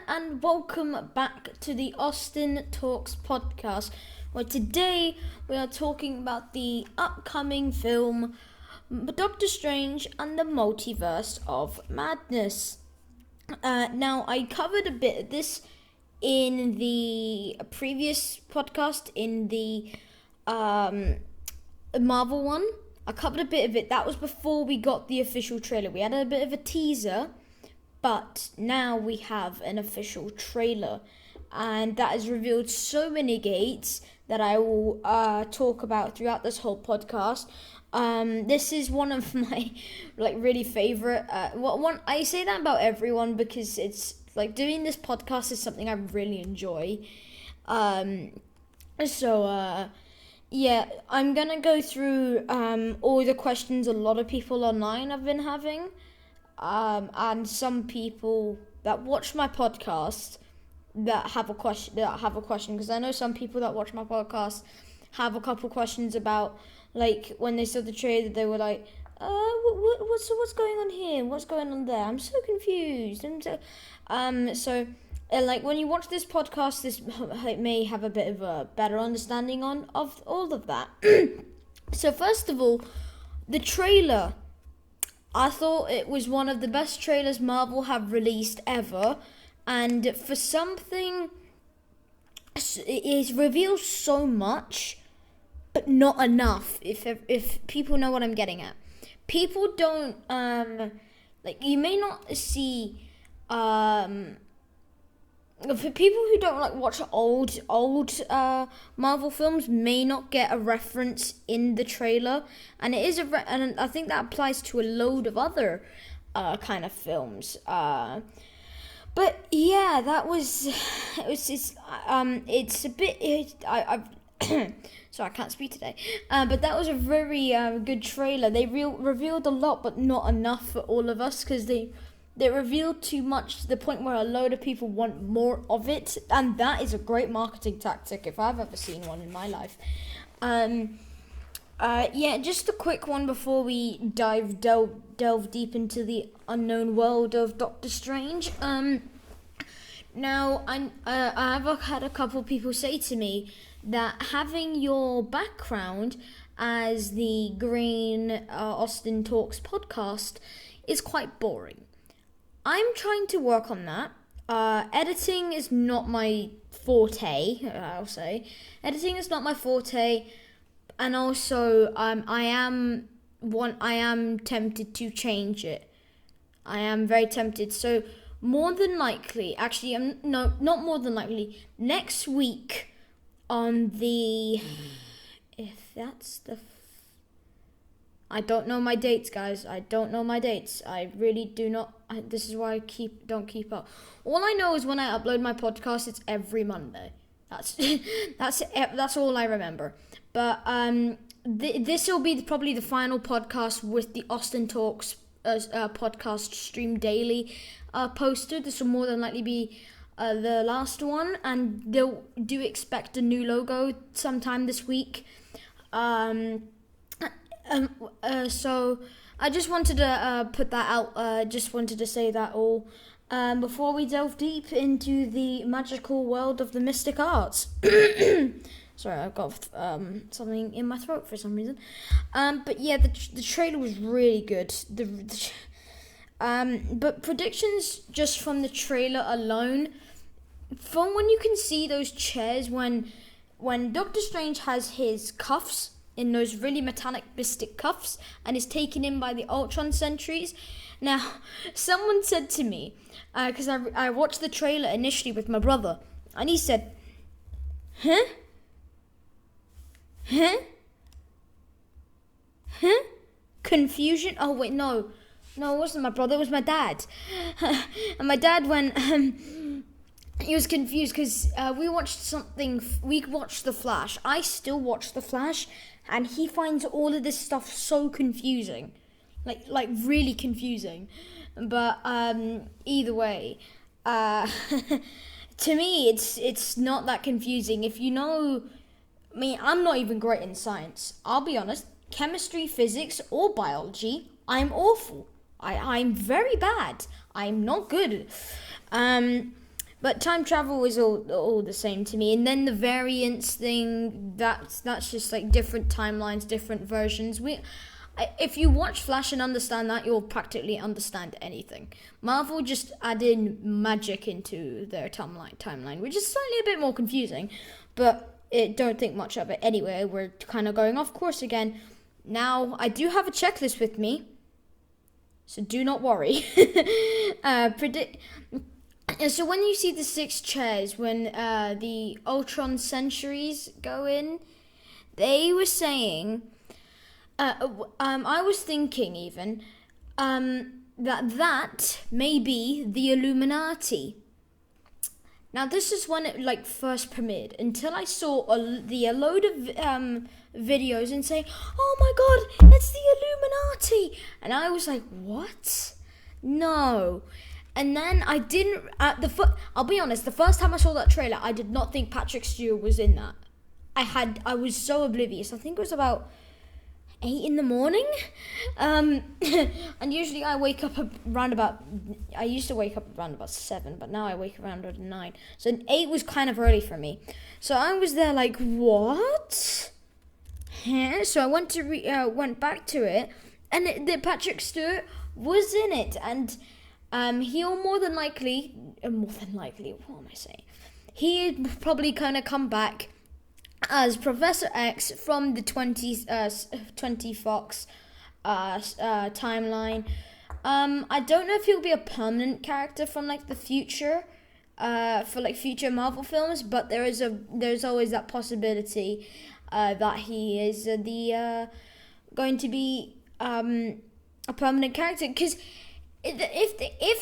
and welcome back to the AustinTalks podcast, where today we are talking about the upcoming film Doctor Strange and the Multiverse of Madness. Now, I covered a bit of this in the previous podcast, in the Marvel one. I covered a bit of it. That was before we got the official trailer. We had a bit of a teaser, but now we have an official trailer, and that has revealed so many gates that I will talk about throughout this whole podcast. This is one of my really favorite. One I say that about everyone because it's like doing this podcast is something I really enjoy. Yeah, I'm gonna go through all the questions a lot of people online have been having, and some people that watch my podcast that have a question. Because I know some people that watch my podcast have a couple questions about, like, when they saw the trailer, they were like, what's going on here? What's going on there? I'm so confused. Like, when you watch this podcast, this may have a bit of a better understanding of all of that. So first of all, the trailer. I thought it was one of the best trailers Marvel have released ever. And for something, it reveals so much, but not enough, if people know what I'm getting at. People don't, you may not see, for people who don't watch old Marvel films, may not get a reference in the trailer, and it is and I think that applies to a load of other kind of films. But yeah, it's a bit. Sorry, I can't speak today. But that was a very good trailer. They revealed a lot, but not enough for all of us, because they revealed too much to the point where a load of people want more of it, and that is a great marketing tactic if I've ever seen one in my life. Yeah, just a quick one before we delve deep into the unknown world of Doctor Strange. Now, I've had a couple people say to me that having your background as the Green AustinTalks podcast is quite boring. I'm trying to work on that. Editing is not my forte, I'll say. Editing is not my forte, and also I am tempted to change it. I am very tempted. So more than likely, actually, not more than likely, next week on the, if that's the, I don't know my dates, guys. I don't know my dates. I really do not. This is why I don't keep up. All I know is when I upload my podcast, it's every Monday. That's all I remember. But this will be probably the final podcast with the AustinTalks podcast stream daily poster. This will more than likely be the last one, and they'll do expect a new logo sometime this week. So I just wanted to put that out. Just wanted to say that all before we delve deep into the magical world of the mystic arts. Sorry, I've got something in my throat for some reason. But yeah, the trailer was really good. But predictions just from the trailer alone, from when you can see those chairs, when Doctor Strange has his cuffs in those really metallic mystic cuffs and is taken in by the Ultron sentries. Now, someone said to me, because I watched the trailer initially with my brother, and he said, Huh? Confusion? Oh, wait, no, it wasn't my brother, it was my dad. And my dad went, he was confused because we watched The Flash. I still watch The Flash, and he finds all of this stuff so confusing. Like really confusing. But either way, to me, it's not that confusing. If you know, I mean, I'm not even great in science. I'll be honest. Chemistry, physics, or biology, I'm awful. I'm very bad. I'm not good. But time travel is all the same to me. And then the variants thing, that's just like different timelines, different versions. If you watch Flash and understand that, you'll practically understand anything. Marvel just added magic into their timeline, which is slightly a bit more confusing, but don't think much of it. Anyway, we're kind of going off course again. Now, I do have a checklist with me, so do not worry. So when you see the 6 chairs, when the Ultron Centuries go in, they were saying... I was thinking even that may be the Illuminati. Now this is when it like first premiered. Until I saw a load of videos and say, "Oh my God, it's the Illuminati," and I was like, "What? No." And then I didn't. I'll be honest. The first time I saw that trailer, I did not think Patrick Stewart was in that. I was so oblivious. I think it was about 8 in the morning, and usually I wake up around about. I used to wake up around about 7, but now I wake around at 9. So 8 was kind of early for me. So I was there like, what? Huh? So I went back to it, and the Patrick Stewart was in it, and he'll more than likely, what am I saying? He'd probably kind of come back as Professor X from the 20 Fox timeline. I don't know if he'll be a permanent character from like the future, for like future Marvel films, but there's always that possibility that he is going to be a permanent character. Because if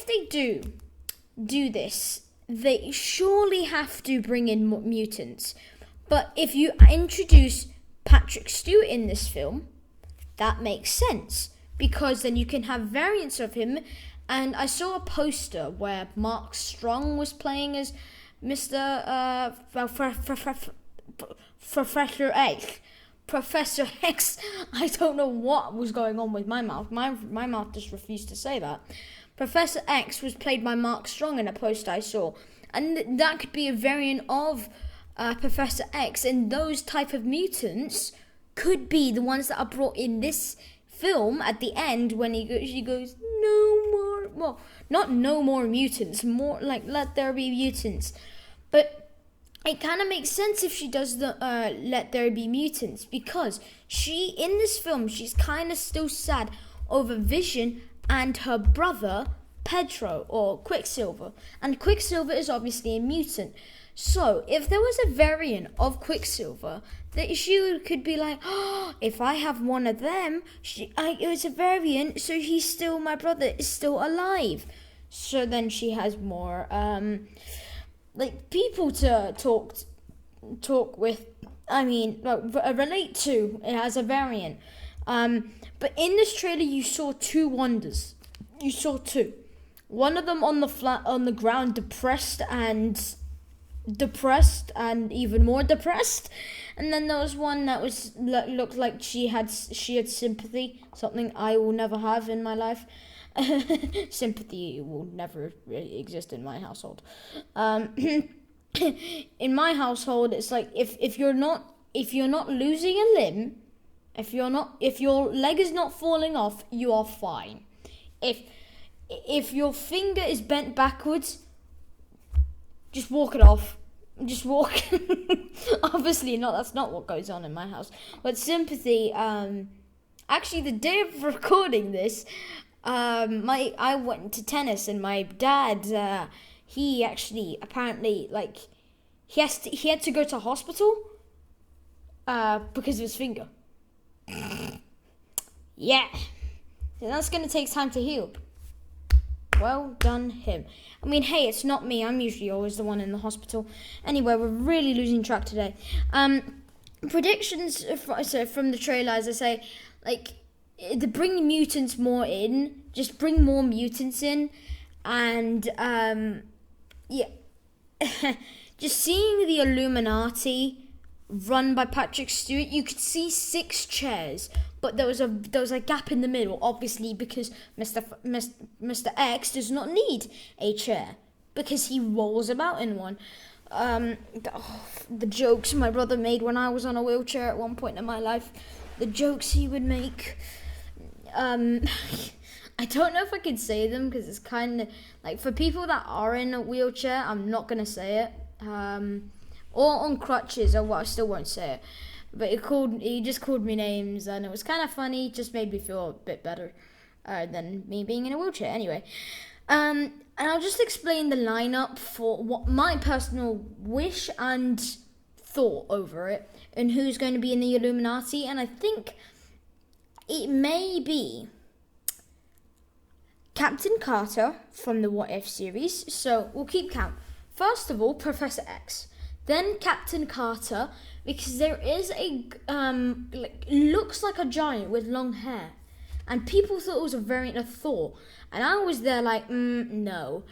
they do this, they surely have to bring in mutants. But if you introduce Patrick Stewart in this film, that makes sense, because then you can have variants of him. And I saw a poster where Mark Strong was playing as Mr. Professor X. Professor X. I don't know what was going on with my mouth. My mouth just refused to say that. Professor X was played by Mark Strong in a poster I saw. And that could be a variant of Professor X, and those type of mutants could be the ones that are brought in this film at the end when she goes, no more, well, not no more mutants, more like let there be mutants. But it kind of makes sense if she does the let there be mutants, because in this film, she's kind of still sad over Vision and her brother Pedro, or Quicksilver, and Quicksilver is obviously a mutant. So, if there was a variant of Quicksilver, that she could be like, oh, if I have one of them, it was a variant, so my brother is still alive. So then she has more, people to talk with, relate to as a variant. But in this trailer, you saw 2 wonders. You saw 2. One of them on the ground, depressed and even more depressed, and then there was one that looked like she had sympathy, something I will never have in my life. Sympathy will never really exist in my household. In my household, it's like if you're not losing a limb, if your leg is not falling off, you are fine. If your finger is bent backwards, just walk it off. Just walk. Obviously not. That's not what goes on in my house. But sympathy. Actually, the day of recording this, I went to tennis, and my dad, he actually apparently he had to go to hospital, because of his finger. Yeah, so that's gonna take time to heal. Well done him. I mean, hey, it's not me. I'm usually always the one in the hospital. Anyway, we're really losing track today. Predictions from the trailer, as I say, to bring mutants more in. Just bring more mutants in. And, yeah. Just seeing the Illuminati run by Patrick Stewart, you could see 6 chairs. But there was a gap in the middle, obviously, because Mr. X does not need a chair. because he rolls about in one. The jokes my brother made when I was on a wheelchair at one point in my life, the jokes he would make, I don't know if I could say them because it's kind of like for people that are in a wheelchair, I'm not going to say it, or on crutches, or I still won't say it, but he just called me names, and it was kind of funny, just made me feel a bit better than me being in a wheelchair anyway. And I'll just explain the lineup for what my personal wish and thought over it, and who's going to be in the Illuminati. And I think it may be Captain Carter from the What If series. So we'll keep count. First of all, Professor X, then Captain Carter, because there is a looks like a giant with long hair, and people thought it was a variant of Thor. And I was there like, no.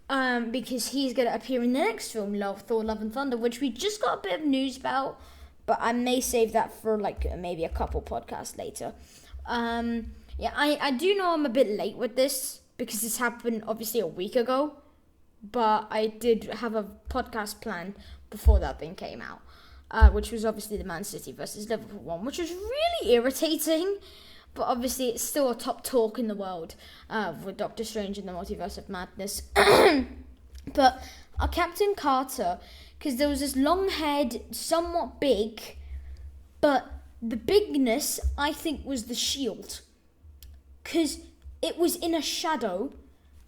Because he's going to appear in the next film, Thor, Love and Thunder, which we just got a bit of news about, but I may save that for maybe a couple podcasts later. I do know I'm a bit late with this, because this happened obviously a week ago, but I did have a podcast planned before that thing came out, which was obviously the Man City versus Liverpool one, which was really irritating. But obviously, it's still a top talk in the world with Doctor Strange and the Multiverse of Madness. But Captain Carter, because there was this long-haired, somewhat big, but the bigness, I think, was the shield. Because it was in a shadow,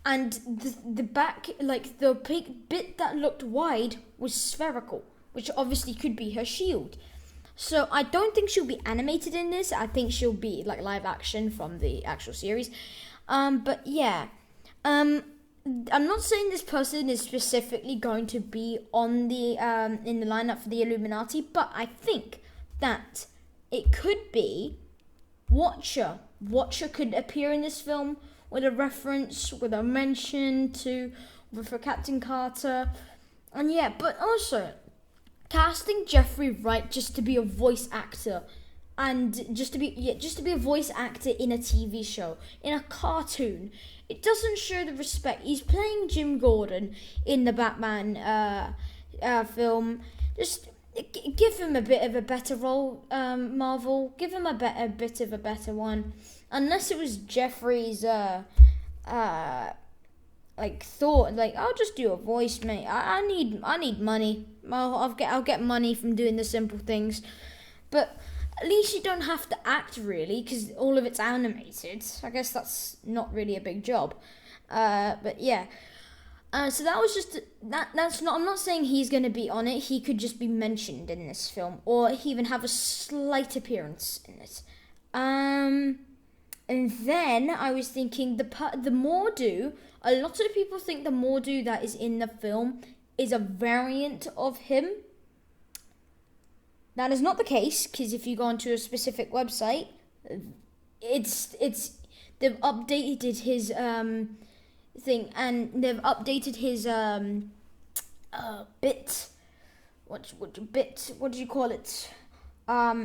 and the back, the big bit that looked wide was spherical, which obviously could be her shield. So I don't think she'll be animated in this. I think she'll be live action from the actual series. But yeah, I'm not saying this person is specifically going to be on the in the lineup for the Illuminati, but I think that it could be Watcher. Watcher could appear in this film with a reference, with a mention for Captain Carter, and yeah, but also casting Jeffrey Wright just to be a voice actor, and just to be a voice actor in a TV show, in a cartoon, it doesn't show the respect. He's playing Jim Gordon in the Batman film. Just give him a bit of a better role, Marvel. Give him a bit of a better one. Unless it was Jeffrey's thought, I'll just do a voice, mate. I need money. I'll get money from doing the simple things, but at least you don't have to act really, because all of it's animated. I guess that's not really a big job, but yeah. So that was just that's not. I'm not saying he's going to be on it. He could just be mentioned in this film, or even have a slight appearance in it. And then I was thinking the Mordo. A lot of people think the Mordo that is in the film is a variant of him. That is not the case, because if you go onto a specific website, they've updated his thing, and they've updated his what do you call it?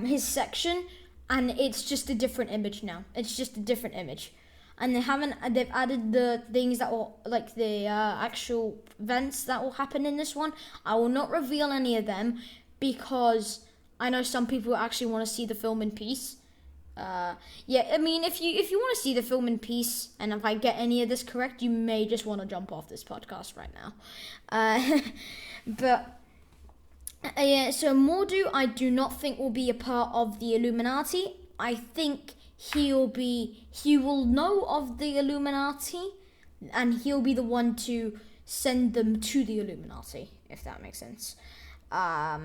His section, and it's just a different image now. It's just a different image. And they've added the things that will, the actual events that will happen in this one. I will not reveal any of them, because I know some people actually want to see the film in peace. Yeah, I mean, if you want to see the film in peace, and if I get any of this correct, you may just want to jump off this podcast right now. But yeah, so Mordo, I do not think will be a part of the Illuminati. I think he will know of the Illuminati, and he'll be the one to send them to the Illuminati, if that makes sense. Yeah,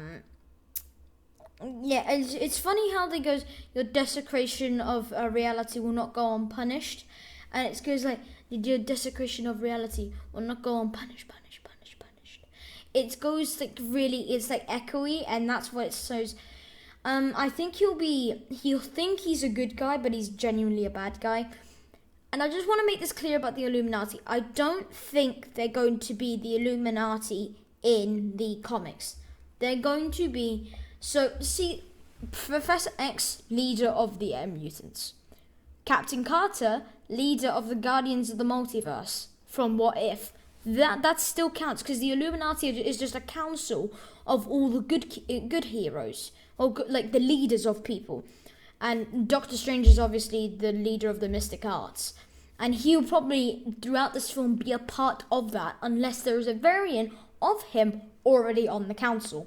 it's funny how they goes, your desecration of reality will not go unpunished, and it goes your desecration of reality will not go unpunished, punished. It goes really, it's echoey, and that's what it shows. I think he'll think he's a good guy, but he's genuinely a bad guy. And I just want to make this clear about the Illuminati. I don't think they're going to be the Illuminati in the comics. They're going to be... So, see, Professor X, leader of the mutants. Captain Carter, leader of the Guardians of the Multiverse from What If. that still counts, because the Illuminati is just a council of all the good heroes, or like the leaders of people. And Doctor Strange is obviously the leader of the mystic arts, and he'll probably throughout this film be a part of that, unless there is a variant of him already on the council.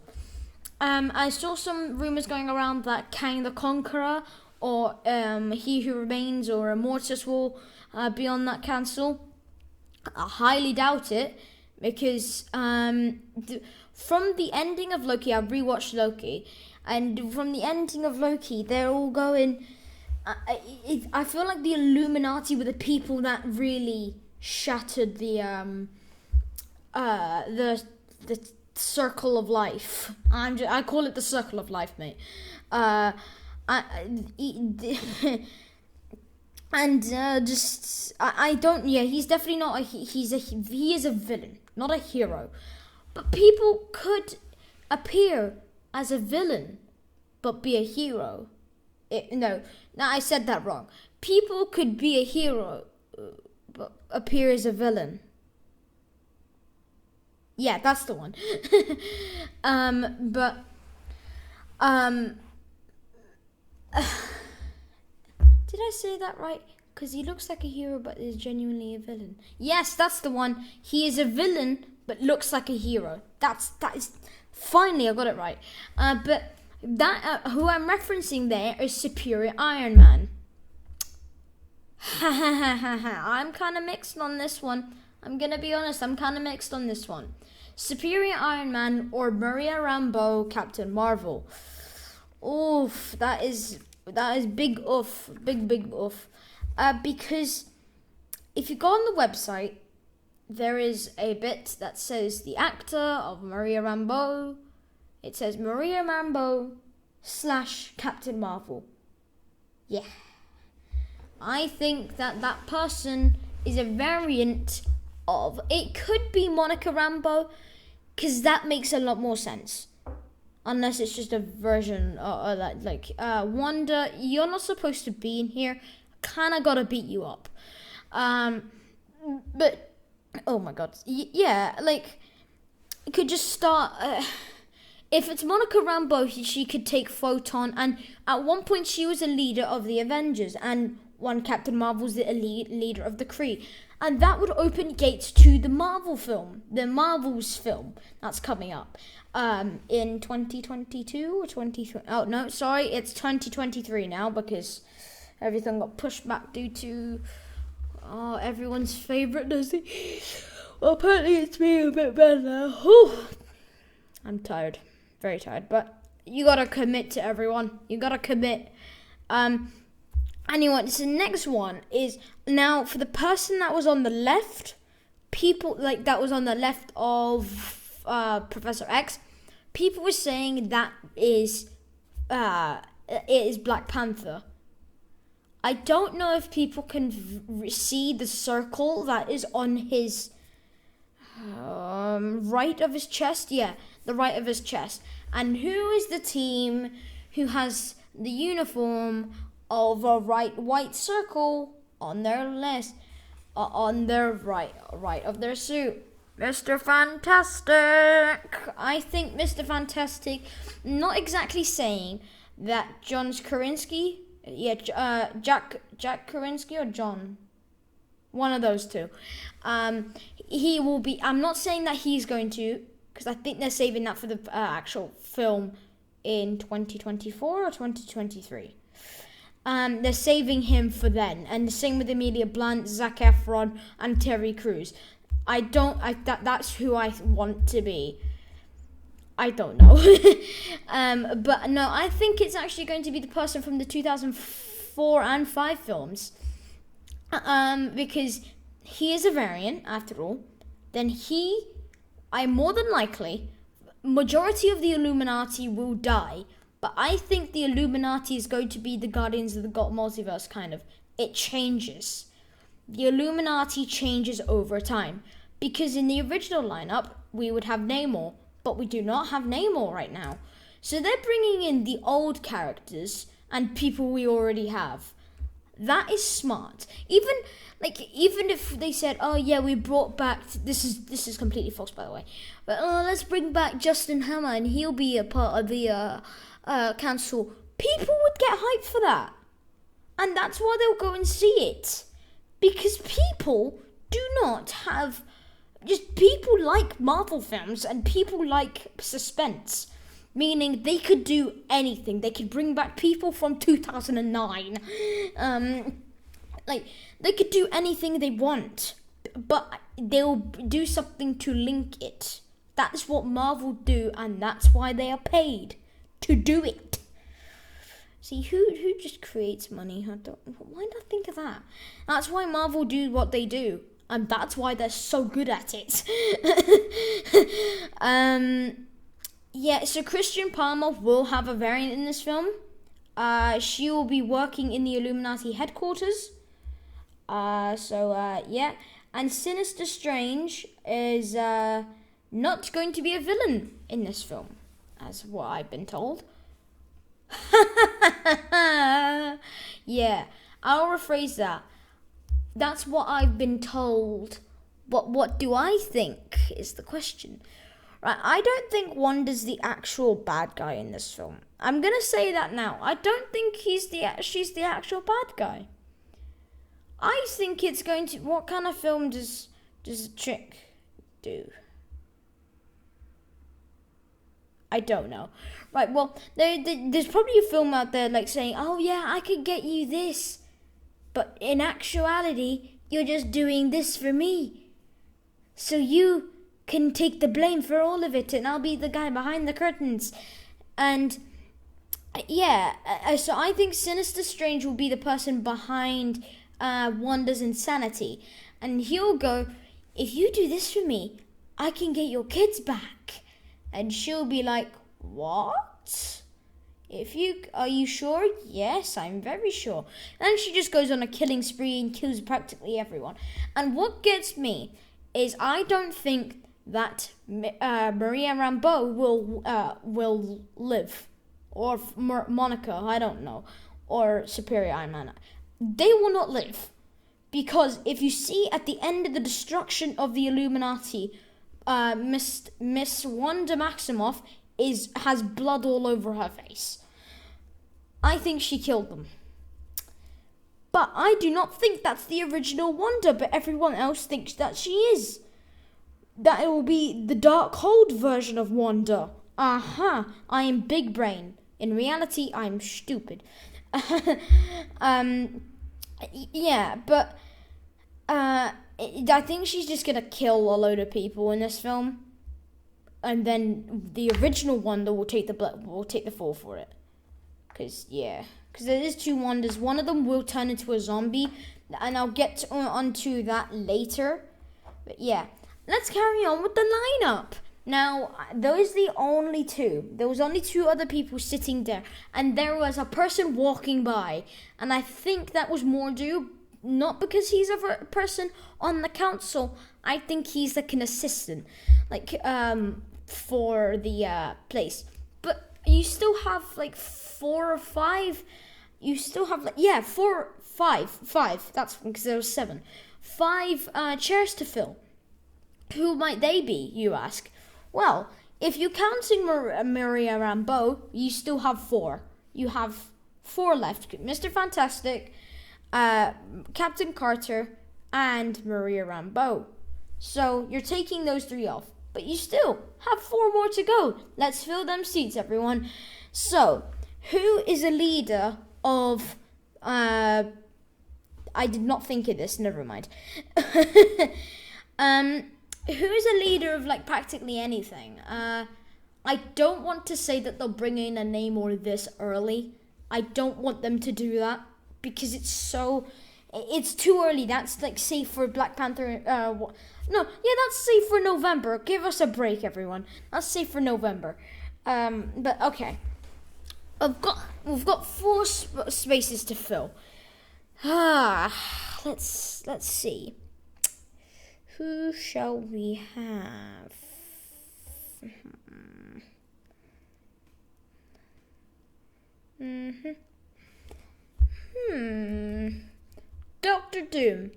I saw some rumors going around that Kang the Conqueror, or He Who Remains, or Immortus will be on that council. I highly doubt it, because from the ending of Loki, I rewatched Loki, and from the ending of Loki, they're all going. I feel like the Illuminati were the people that really shattered the circle of life. I call it the circle of life, mate. I don't. Yeah, he's definitely not. He is a villain, not a hero. But people could appear as a villain, but be a hero. No, I said that wrong. People could be a hero, but appear as a villain. Yeah, that's the one. Did I say that right? Because he looks like a hero, but is genuinely a villain. Yes, that's the one. He is a villain, but looks like a hero. That is finally I got it right. But that who I'm referencing there is Superior Iron Man. I'm kind of mixed on this one. I'm gonna be honest. I'm kind of mixed on this one. Superior Iron Man or Maria Rambeau Captain Marvel. Oof, that is big oof, big oof. Because if you go on the website, there is a bit that says the actor of Maria Rambeau. It says Maria Rambeau / Captain Marvel. Yeah. I think that person is a variant of... It could be Monica Rambeau, because that makes a lot more sense. Unless it's just a version Wanda, you're not supposed to be in here. Kinda gotta beat you up. But, oh my god. Yeah, like, it could just start... if it's Monica Rambeau, she could take Photon, and at one point she was a leader of the Avengers, and one Captain Marvel's the leader of the Kree. And that would open gates to the Marvel's film that's coming up in 2022 or 2020. Oh, no, sorry, it's 2023 now, because everything got pushed back due to everyone's favourite Disney. Well, apparently it's me a bit better now. Whew. I'm tired, very tired, but you gotta commit to everyone. You gotta commit. Anyway, so the next one is, now for the person that was on the left, people like that was on the left of Professor X, people were saying that it is Black Panther. I don't know if people can see the circle that is on his right of his chest. Yeah, the right of his chest. And who is the team who has the uniform of a white circle on their list, on their right of their suit? Mr. Fantastic. I think Mr. Fantastic, not exactly saying that John Krasinski, Jack Krasinski or John, one of those two. He will be. I'm not saying that he's going to, because I think they're saving that for the actual film in 2024 or 2023. They're saving him for then, and the same with Emilia Blunt, Zac Efron, and Terry Crews. That's who I want to be. I don't know. But no, I think it's actually going to be the person from the 2004 and 5 films. Because he is a variant, after all. Then I more than likely, majority of the Illuminati will die. But I think the Illuminati is going to be the Guardians of the Multiverse, kind of. It changes. The Illuminati changes over time. Because in the original lineup, we would have Namor. But we do not have Namor right now. So they're bringing in the old characters and people we already have. That is smart. Even if they said, "Oh yeah, we brought back," this is completely false, by the way. But let's bring back Justin Hammer and he'll be a part of the council. People would get hyped for that, and that's why they'll go and see it, because people do not have. Just people like Marvel films and people like suspense. Meaning they could do anything. They could bring back people from 2009. They could do anything they want. But they'll do something to link it. That's what Marvel do, and that's why they are paid to do it. See, who just creates money? Why did I think of that? That's why Marvel do what they do. And that's why they're so good at it. Yeah, so Christian Palmer will have a variant in this film. She will be working in the Illuminati headquarters. Yeah. And Sinister Strange is not going to be a villain in this film, as what I've been told. Yeah, I'll rephrase that. That's what I've been told. But what do I think is the question. Right, I don't think Wanda's the actual bad guy in this film. I'm gonna say that now. I don't think she's the actual bad guy. I think it's going to. What kind of film does a chick do? I don't know. Right, well, there's probably a film out there like saying, "Oh yeah, I could get you this," but in actuality, you're just doing this for me, so you can take the blame for all of it, and I'll be the guy behind the curtains. And yeah, so I think Sinister Strange will be the person behind Wanda's insanity, and he'll go, "If you do this for me, I can get your kids back." And she'll be like, "What? Are you sure?" "Yes, I'm very sure." And she just goes on a killing spree and kills practically everyone. And what gets me is I don't think that Maria Rambeau will live, or Monica, I don't know, or Superior Iron Man. They will not live, because if you see at the end of the destruction of the Illuminati, Miss Wanda Maximoff has blood all over her face. I think she killed them. But I do not think that's the original Wanda, but everyone else thinks that she is. That it will be the Darkhold version of Wanda. I am big brain. In reality, I'm stupid. Yeah, but I think she's just gonna kill a load of people in this film, and then the original Wanda will take the fall for it. Because there is two Wandas. One of them will turn into a zombie, and I'll get onto that later. But yeah, let's carry on with the lineup. Now, those are the only two. There was only two other people sitting there, and there was a person walking by, and I think that was Mordo, not because he's a person on the council. I think he's like an assistant, for the place. But you still have like 4 or 5. You still have five. That's because there was 7. 5 chairs to fill. Who might they be, you ask? Well, if you're counting Maria Rambeau, you still have 4. You have 4 left. Mr. Fantastic, Captain Carter, and Maria Rambeau. So you're taking those 3 off. But you still have 4 more to go. Let's fill them seats, everyone. So, who is a leader of... I did not think of this, never mind. Who is a leader of, practically anything? I don't want to say that they'll bring in a name or this early. I don't want them to do that, because it's too early. That's, safe for Black Panther, that's safe for November. Give us a break, everyone. That's safe for November. But, okay. We've got 4 spaces to fill. Let's see. Who shall we have? Doom.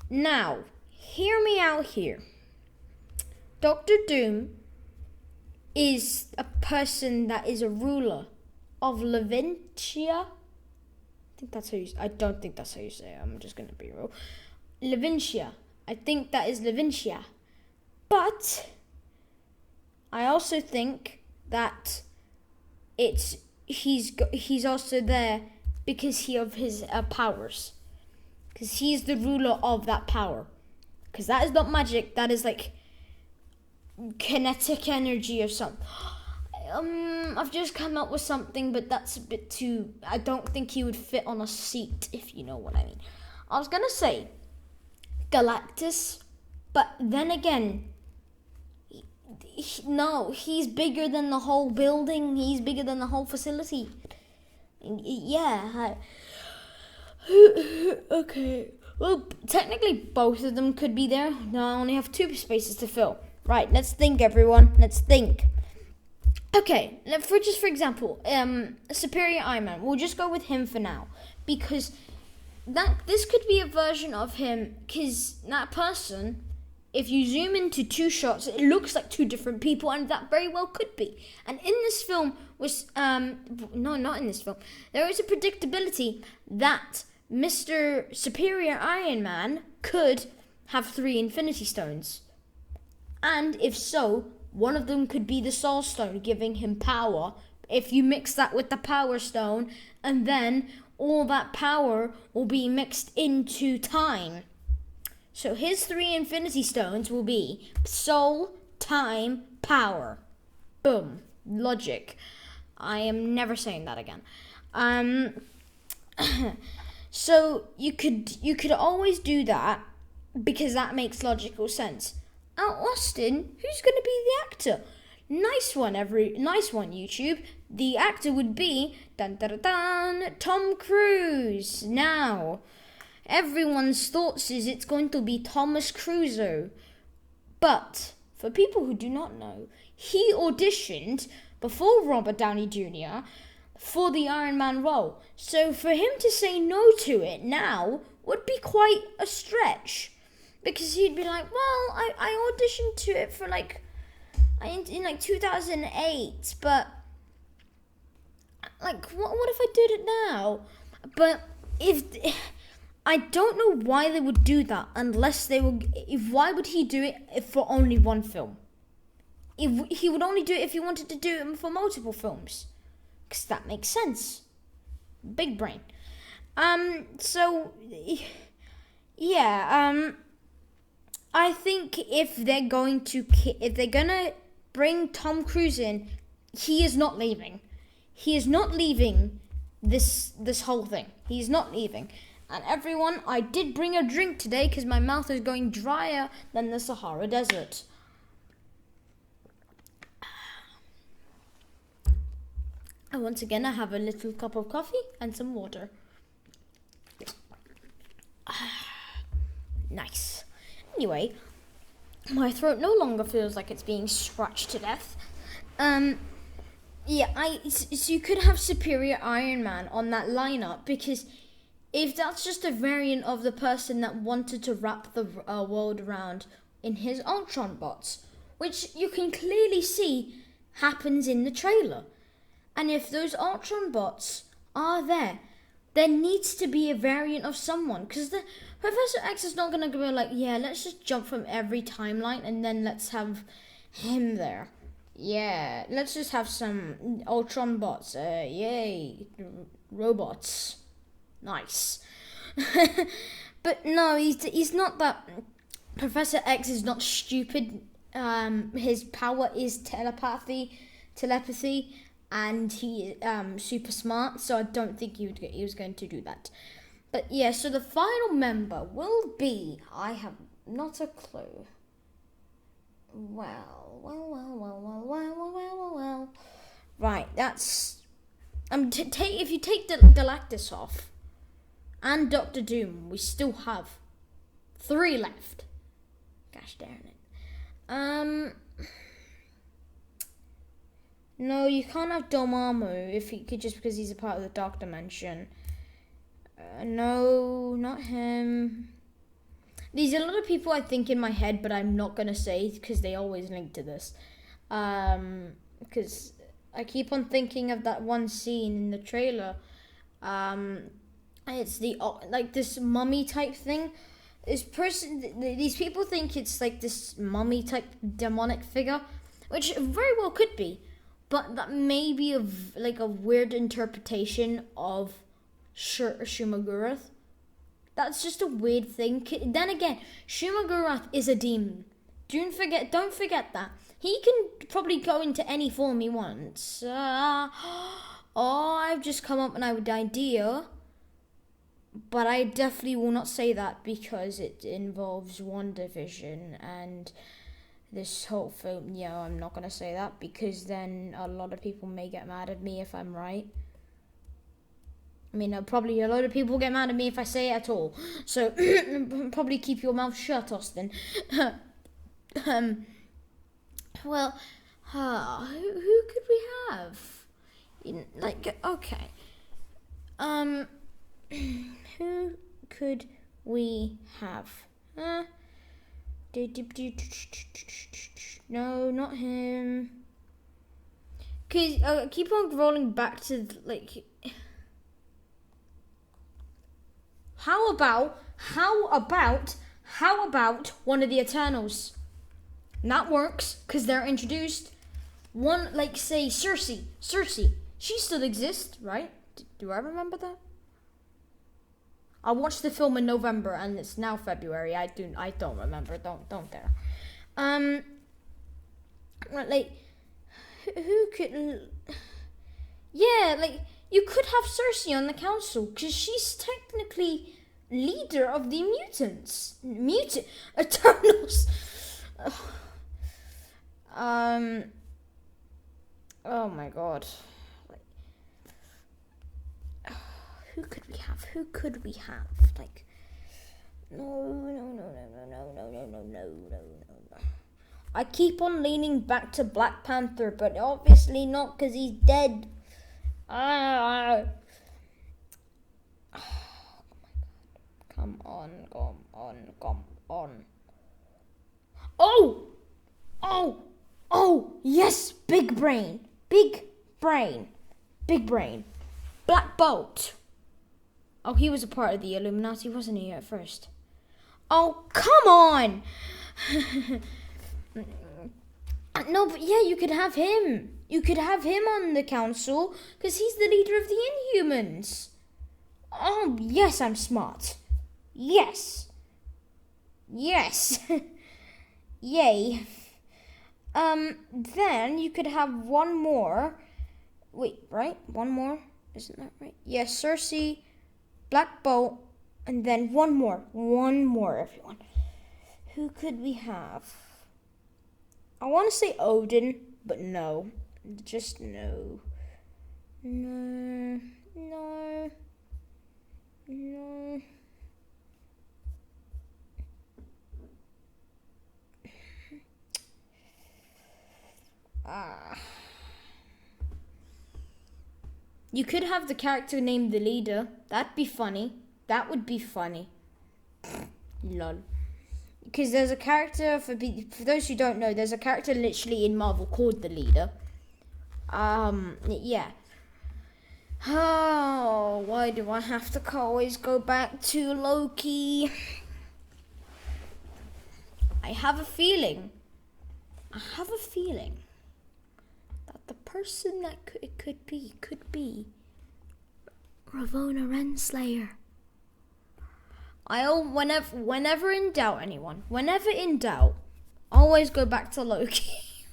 Now, hear me out here. Doctor Doom is a person that is a ruler of Leventia. I don't think that's how you say it. I'm just going to be real. Leventia. I think that is Leventia. But I also think that he's also there because of his powers. Because he's the ruler of that power. Because that is not magic. That is like kinetic energy or something. I've just come up with something, but that's a bit too... I don't think he would fit on a seat, if you know what I mean. I was going to say Galactus, but then again, no, he's bigger than the whole building. He's bigger than the whole facility. Yeah. Okay. Well, technically both of them could be there. No, I only have 2 spaces to fill. Right, let's think, everyone. Let's think. Okay, for example, Superior Iron Man. We'll just go with him for now. Because this could be a version of him. Because that person, if you zoom into 2 shots, it looks like 2 different people. And that very well could be. And in this film was... no, not in this film. There is a predictability that Mr. Superior Iron Man could have 3 Infinity Stones. And if so, one of them could be the Soul Stone, giving him power. If you mix that with the Power Stone, and then all that power will be mixed into time. So his 3 Infinity Stones will be Soul, Time, Power. Boom. Logic. I am never saying that again. So you could always do that because that makes logical sense. Austin, who's going to be the actor? Nice one, YouTube. The actor would be Tom Cruise. Now, everyone's thoughts is it's going to be Thomas Crusoe. But for people who do not know, he auditioned before Robert Downey Jr. for the Iron Man role. So for him to say no to it now would be quite a stretch. Because he'd be like, well, I auditioned to it for in 2008, but what if I did it now? But I don't know why they would do that unless why would he do it for only one film? He would only do it if he wanted to do it for multiple films. Because that makes sense. Big brain. So, yeah, I think if they're gonna bring Tom Cruise in, he is not leaving. He is not leaving this whole thing. He's not leaving. And everyone, I did bring a drink today because my mouth is going drier than the Sahara Desert. And once again, I have a little cup of coffee and some water. Nice. Anyway, my throat no longer feels like it's being scratched to death. Yeah, so you could have Superior Iron Man on that lineup because if that's just a variant of the person that wanted to wrap the world around in his Ultron bots, which you can clearly see happens in the trailer. And if those Ultron bots are there needs to be a variant of someone. Because the Professor X is not going to go like, yeah, let's just jump from every timeline and then let's have him there. Yeah, let's just have some Ultron bots. Yay, robots. Nice. But no, he's not that. Professor X is not stupid. His power is telepathy. And he is super smart, so I don't think he was going to do that. But yeah, so the final member will be... I have not a clue. Well. Right, that's... if you take the Galactus off and Doctor Doom, we still have 3 left. Gosh darn it. No, you can't have Dormammu just because he's a part of the Dark Dimension. No, not him. There's a lot of people I think in my head, but I'm not going to say because they always link to this. Because I keep on thinking of that one scene in the trailer. It's this mummy type thing. These people think it's like this mummy type demonic figure, which very well could be, but that may be a weird interpretation of Shumagurath. That's just a weird thing. Then again, Shumagurath is a demon. Don't forget that. He can probably go into any form he wants. I've just come up with an idea. But I definitely will not say that because it involves WandaVision and this whole film. Yeah, I'm not going to say that because then a lot of people may get mad at me if I'm right. I mean, probably a lot of people get mad at me if I say it at all. So, probably keep your mouth shut, Austin. Well, who could we have? Okay. Who could we have? No, not him. Cause keep on rolling back to How about one of the Eternals? And that works because they're introduced. One, say Cersei. She still exists, right? Do I remember that? I watched the film in November and it's now February. I don't remember. Don't dare. Who could? Yeah, you could have Cersei on the council because she's technically leader of the mutants. Eternals. Oh my god. Who could we have? No. I keep on leaning back to Black Panther, but obviously not because he's dead. Oh my god. Come on. Oh, yes, big brain. Black Bolt. Oh, he was a part of the Illuminati, wasn't he, at first? Oh, come on! No, but yeah, you could have him. You could have him on the council, because he's the leader of the Inhumans. Oh, yes, I'm smart. Yes. Yay. Then you could have one more. Wait, right? One more? Isn't that right? Yes, Cersei, Black Bolt, and then one more, everyone. Who could we have? I want to say Odin, but no. Just no. No. You could have the character named the leader. That'd be funny. That would be funny. Lol. Because there's a character, for those who don't know, there's a character literally in Marvel called the leader. Yeah. Oh, why do I have to always go back to Loki? I have a feeling that the person that it could be Ravonna Renslayer. Whenever in doubt, always go back to Loki.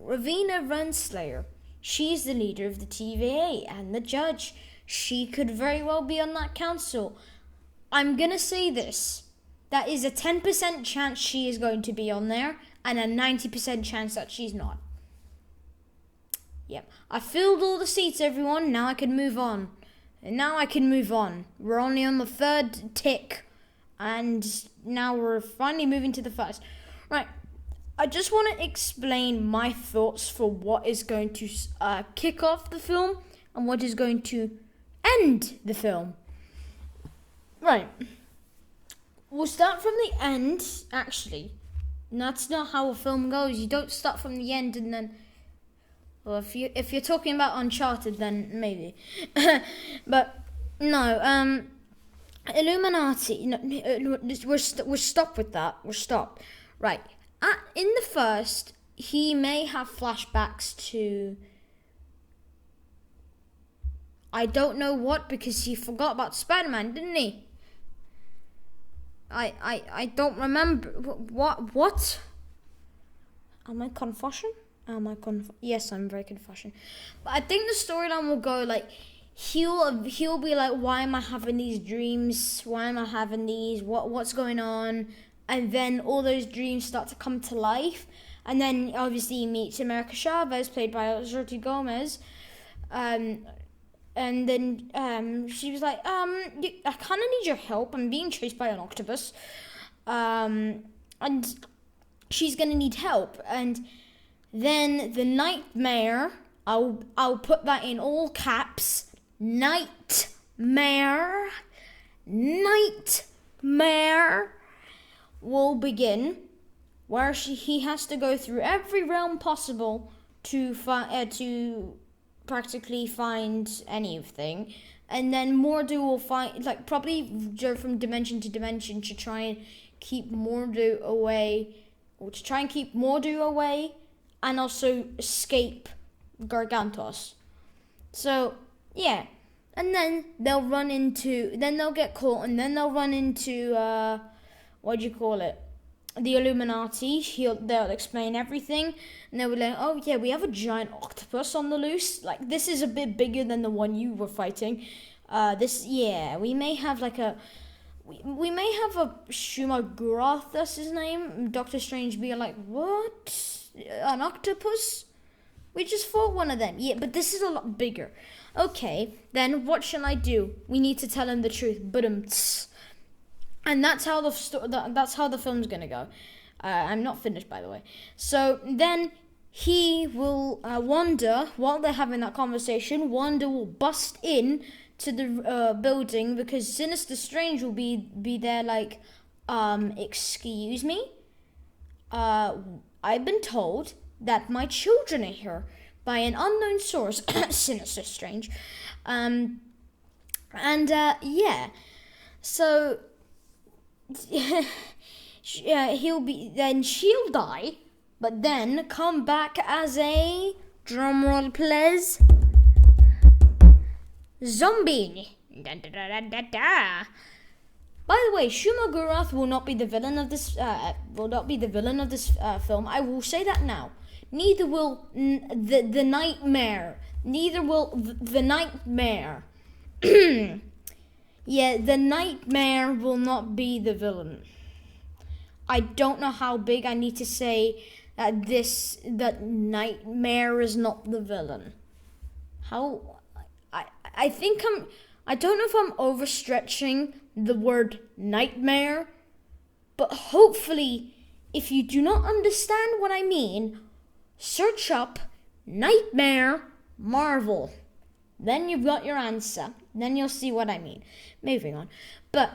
Ravonna Renslayer, she's the leader of the TVA and the judge. She could very well be on that council. I'm gonna say this. That is a 10% chance she is going to be on there, and a 90% chance that she's not. Yep. I filled all the seats, everyone. Now I can move on. We're only on the third tick, and now we're finally moving to the first. Right. I just want to explain my thoughts for what is going to kick off the film and what is going to end the film. Right. We'll start from the end, actually. That's not how a film goes. You don't start from the end and then... Well, if you're talking about Uncharted, then maybe. But, no, Illuminati... No, we're stopped with that. We're stopped. Right. In the first, he may have flashbacks to... I don't know what, because he forgot about Spider-Man, didn't he? I don't remember. What? Am I confusion? Yes, I'm very confusion. But I think the storyline will go like, he'll be like, why am I having these dreams? Why am I having these? What's going on? And then all those dreams start to come to life. And then obviously he meets America Chavez, played by Jordi Gomez. And then she was like, I kind of need your help. I'm being chased by an octopus. And she's going to need help. And then the nightmare, I'll put that in all caps. Nightmare will begin, where he has to go through every realm possible to practically find anything, and then Mordo will find, like, probably go from dimension to dimension to try and keep Mordo away, and also escape Gargantos. So yeah, and then they'll get caught, and then they'll run into the Illuminati. They'll explain everything, and they'll be like, oh yeah, we have a giant octopus on the loose. Like, this is a bit bigger than the one you were fighting. We may have a Shumagorath, that's his name. Doctor Strange be like, what? An octopus? We just fought one of them. Yeah, but this is a lot bigger. Okay, then what shall I do? We need to tell him the truth. And that's how the film's gonna go. I'm not finished, by the way. So then he will Wanda, while they're having that conversation, Wanda will bust in to the building, because Sinister Strange will be there like, excuse me? I've been told that my children are here by an unknown source, Sinister Strange. So she'll die, but then come back as a, drumroll please, zombie. Da, da, da, da, da. By the way, Shumagorath will not be the villain of this. Film. I will say that now. Neither will the nightmare. Neither will the nightmare. Yeah, the nightmare will not be the villain. I don't know how big I need to say that nightmare is not the villain. I think I don't know if I'm overstretching the word nightmare, but hopefully, if you do not understand what I mean, search up Nightmare Marvel. Then you've got your answer. Then you'll see what I mean. Moving on. But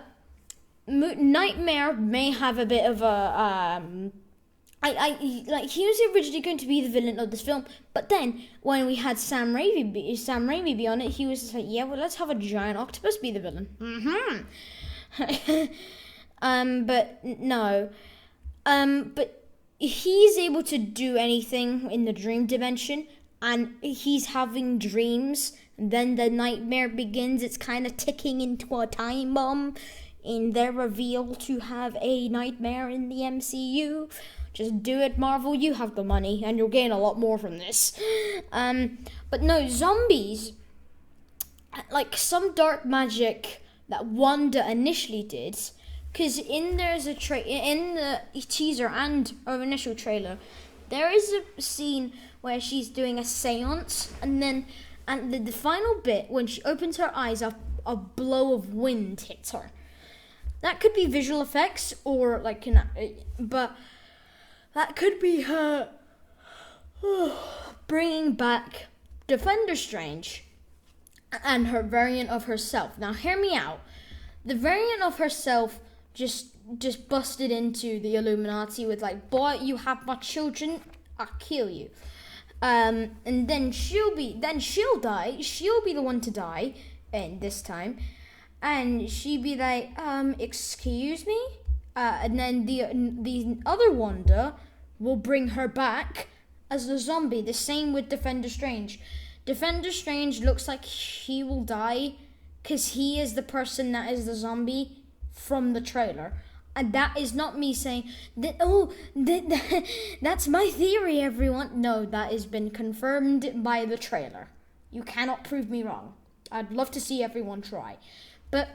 Nightmare may have a bit of a... he was originally going to be the villain of this film, but then when we had Sam Raimi be on it, he was just like, yeah, well, let's have a giant octopus be the villain. But no. But he's able to do anything in the dream dimension, and he's having dreams. And then the nightmare begins. It's kind of ticking into a time bomb in their reveal to have a nightmare in the MCU. Just do it, Marvel. You have the money, and you'll gain a lot more from this. But no, zombies, like some dark magic that Wanda initially did, because in the teaser and our initial trailer, there is a scene where she's doing a seance, and the final bit, when she opens her eyes, a blow of wind hits her. That could be visual effects, or like, but that could be her bringing back Defender Strange and her variant of herself. Now, hear me out. The variant of herself just just busted into the Illuminati with like, boy, you have my children, I'll kill you. And then she'll die. She'll be the one to die, and this time, and she'd be like, excuse me, and then the other Wanda will bring her back as the zombie. The same with Defender Strange. Defender Strange looks like he will die because he is the person that is the zombie from the trailer. And that is not me saying that. That's my theory, everyone. No, that has been confirmed by the trailer. You cannot prove me wrong. I'd love to see everyone try, but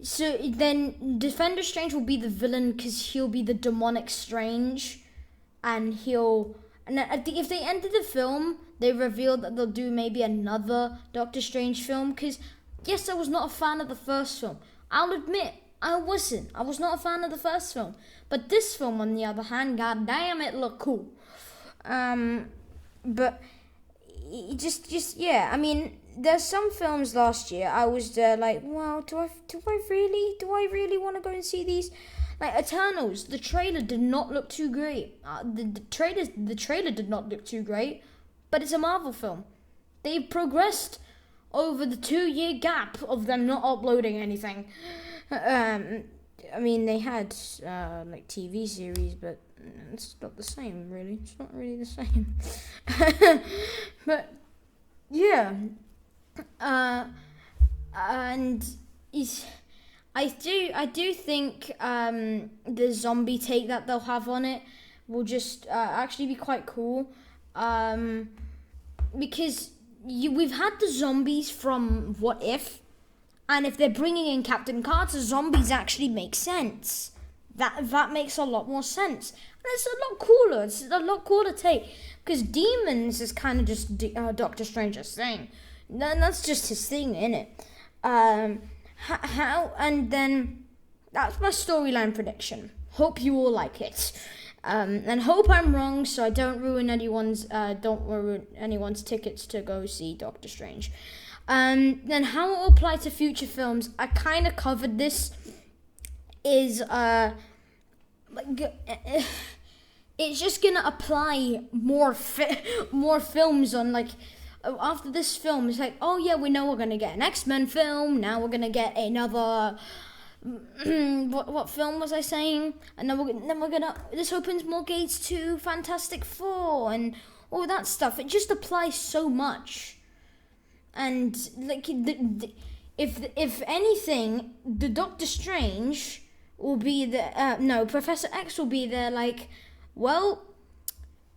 so then Defender Strange will be the villain because he'll be the demonic Strange, and if they ended the film, they revealed that they'll do maybe another Doctor Strange film because. Yes, I was not a fan of the first film. I'll admit, I wasn't. I was not a fan of the first film. But this film, on the other hand, god damn, it looked cool. But yeah. I mean, there's some films last year I was like, well, do I really want to go and see these? Like Eternals, the trailer did not look too great. The trailer did not look too great, but it's a Marvel film. They've progressed over the 2-year gap of them not uploading anything. I mean, they had like TV series, but it's not the same, really. It's not really the same. But yeah, and I do think the zombie take that they'll have on it will just actually be quite cool, because. We've had the zombies from What If, and if they're bringing in Captain Carter, zombies actually make sense. That makes a lot more sense, and it's a lot cooler. It's a lot cooler take because demons is kind of just Doctor Strange's thing. That's just his thing, innit? And then that's my storyline prediction. Hope you all like it. And hope I'm wrong, so I don't ruin anyone's tickets to go see Doctor Strange. Then how it will apply to future films, I kind of covered this. Is it's just gonna apply more films on like after this film. It's like, oh yeah, we know we're gonna get an X-Men film. Now we're gonna get another. What film was I saying? And then we're gonna. This opens more gates to Fantastic Four and all that stuff. It just applies so much, and like if anything, the Doctor Strange will be the Professor X will be there. Like, well,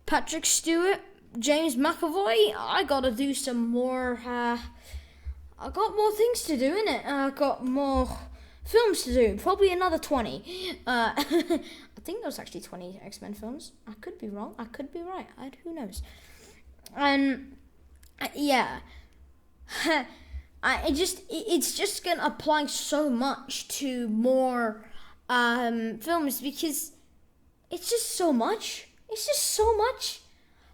Patrick Stewart, James McAvoy. I gotta do some more. I got more things to do, innit? I got more films to do, probably another 20. I think there was actually 20 X-Men films. I could be wrong. I could be right. Who knows? Yeah. It's just gonna apply so much to more films because it's just so much. It's just so much.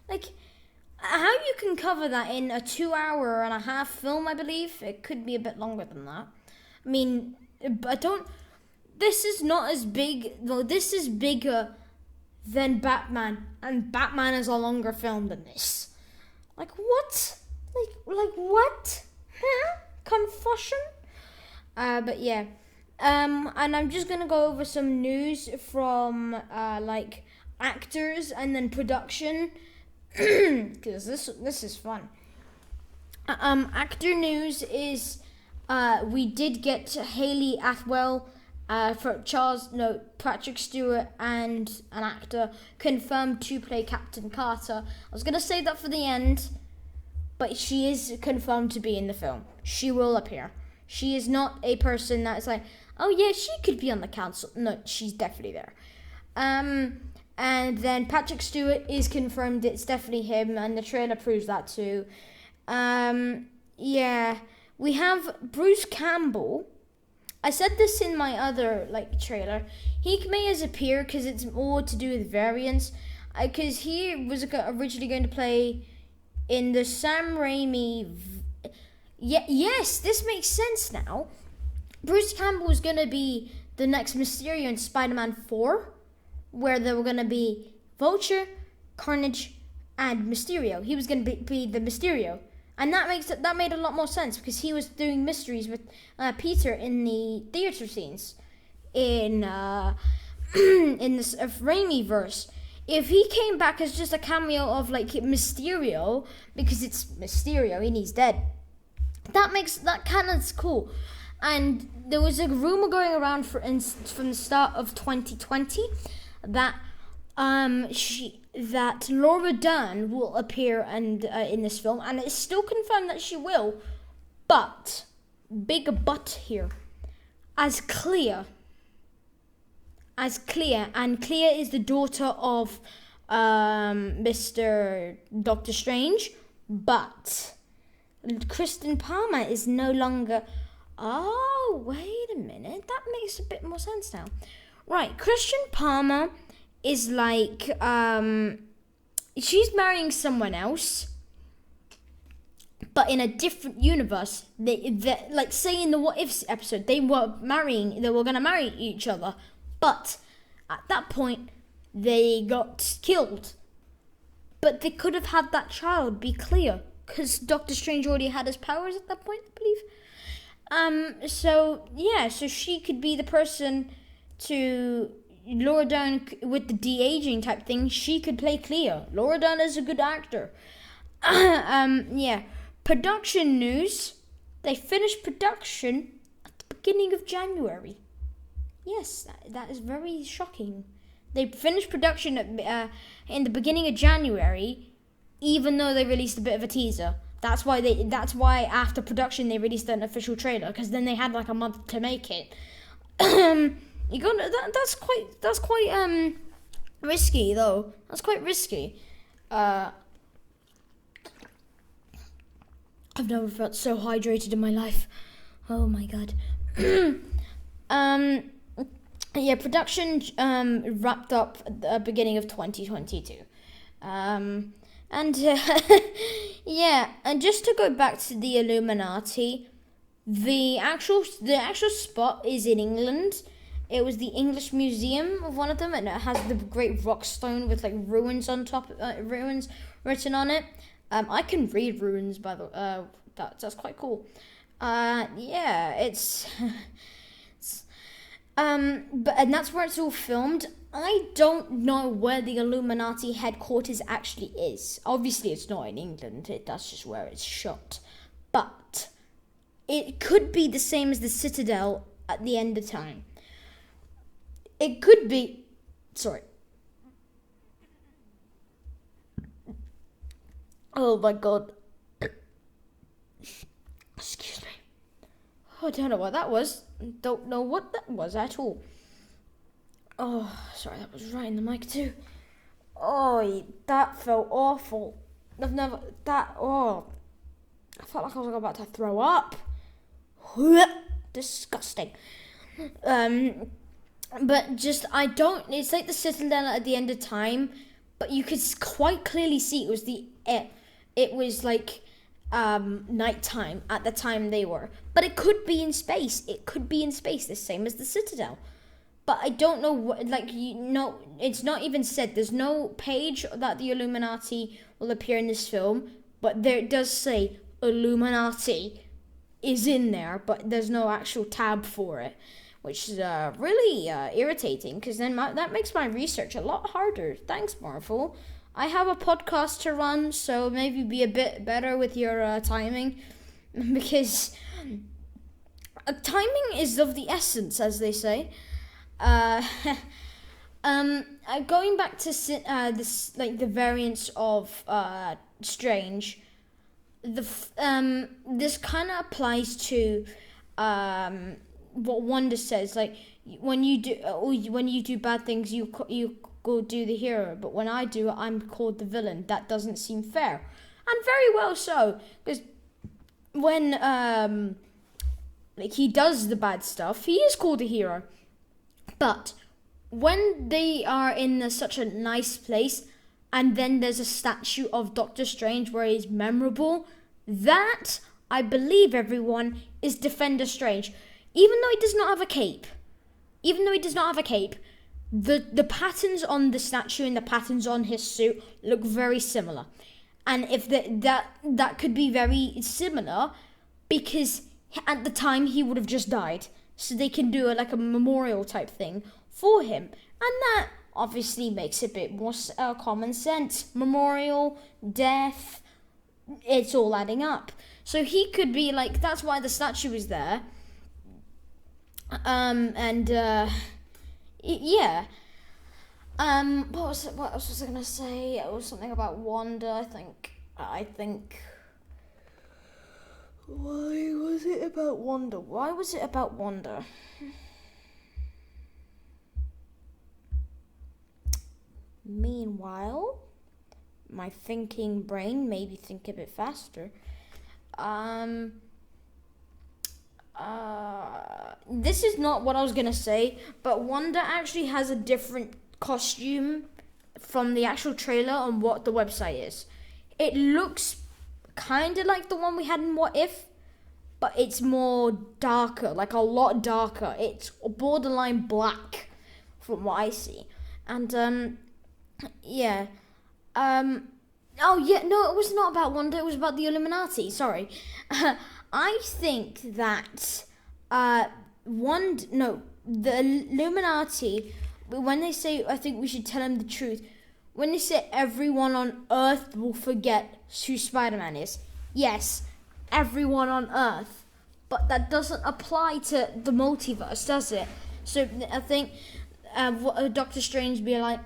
Like, how you can cover that in a 2.5-hour film, I believe. It could be a bit longer than that. I mean, this is not as big, though this is bigger than Batman, and Batman is a longer film than this. Like, what? Like what? Huh? Confusion? But yeah. And I'm just gonna go over some news from, like, actors and then production, because this is fun. Actor news is, we did get Haley Atwell, Patrick Stewart and an actor confirmed to play Captain Carter. I was gonna say that for the end, but she is confirmed to be in the film. She will appear. She is not a person that is like, oh yeah, she could be on the council. No, she's definitely there. And then Patrick Stewart is confirmed. It's definitely him, and the trailer proves that too. Yeah. We have Bruce Campbell. I said this in my other trailer. He may appear because it's more to do with variants. Because he was originally going to play in the Sam Raimi. Yes, this makes sense now. Bruce Campbell is going to be the next Mysterio in Spider-Man 4, where there were going to be Vulture, Carnage, and Mysterio. He was going to be the Mysterio. And that made a lot more sense, because he was doing mysteries with Peter in the theater scenes in this Raimi verse. If he came back as just a cameo of like Mysterio, because it's Mysterio and he's dead, that canon's cool. And there was a rumor going around from the start of 2020 that that Laura Dern will appear in this film, and it's still confirmed that she will. But big but here, as Clea, and Clea is the daughter of Mr. Doctor Strange, but Kristen Palmer is no longer. Oh, wait a minute, that makes a bit more sense now. Right, Kristen Palmer is like, she's marrying someone else, but in a different universe. They like, say in the What Ifs episode, they were gonna marry each other, but at that point, they got killed. But they could have had that child be Clea, because Doctor Strange already had his powers at that point, I believe. So she could be the person to Laura Dern with the de-aging type thing. She could play Clea. Laura Dern is a good actor. Production news. They finished production at the beginning of January. Yes, that is very shocking. They finished production in the beginning of January, even though they released a bit of a teaser. That's why after production they released an official trailer, because then they had like a month to make it. That's quite risky though. That's quite risky. I've never felt so hydrated in my life. Oh my god. Production wrapped up at the beginning of 2022. And just to go back to the Illuminati, the actual spot is in England. It was the English Museum of one of them, and it has the great rock stone with like ruins on top, ruins written on it. I can read runes, by the that's quite cool. And that's where it's all filmed. I don't know where the Illuminati headquarters actually is. Obviously, it's not in England. That's just where it's shot. But it could be the same as the Citadel at the end of time. It could be... Sorry. Oh my god. Excuse me. I don't know what that was. Don't know what that was at all. Oh, sorry, that was right in the mic too. Oh, that felt awful. I felt like I was about to throw up. Disgusting. But just, it's like the Citadel at the end of time, but you could quite clearly see it was like nighttime at the time they were. But it could be in space. The same as the Citadel. But I don't know what, it's not even said. There's no page that the Illuminati will appear in this film, but there it does say Illuminati is in there, but there's no actual tab for it, which is really irritating, because then that makes my research a lot harder. Thanks, Marvel. I have a podcast to run, so maybe be a bit better with your timing, because timing is of the essence, as they say. Going back to this, like the variants of Strange, this kind of applies to what Wanda says. Like when you do bad things, you go do the hero, but when I do it, I'm called the villain. That doesn't seem fair, and very well so, because when he does the bad stuff, he is called a hero. But when they are in such a nice place, and then there's a statue of Doctor Strange where he's memorable, that I believe everyone, is Defender Strange. Even though he does not have a cape, the patterns on the statue and the patterns on his suit look very similar. And if that could be very similar, because at the time he would have just died. So they can do a memorial type thing for him. And that obviously makes a bit more common sense. Memorial, death, it's all adding up. So he could be that's why the statue is there. Yeah. What else was I gonna say? It was something about Wanda, I think. Why was it about Wanda? Meanwhile, my thinking brain maybe think a bit faster. This is not what I was gonna say, but Wanda actually has a different costume from the actual trailer on what the website is. It looks kind of like the one we had in What If, but it's more darker, a lot darker. It's borderline black from what I see. And yeah. Oh yeah, no, it was not about Wanda, it was about the Illuminati, sorry. I think that the Illuminati, when they say, I think we should tell them the truth, when they say everyone on Earth will forget who Spider-Man is, yes, everyone on Earth, but that doesn't apply to the multiverse, does it? So I think Doctor Strange be like,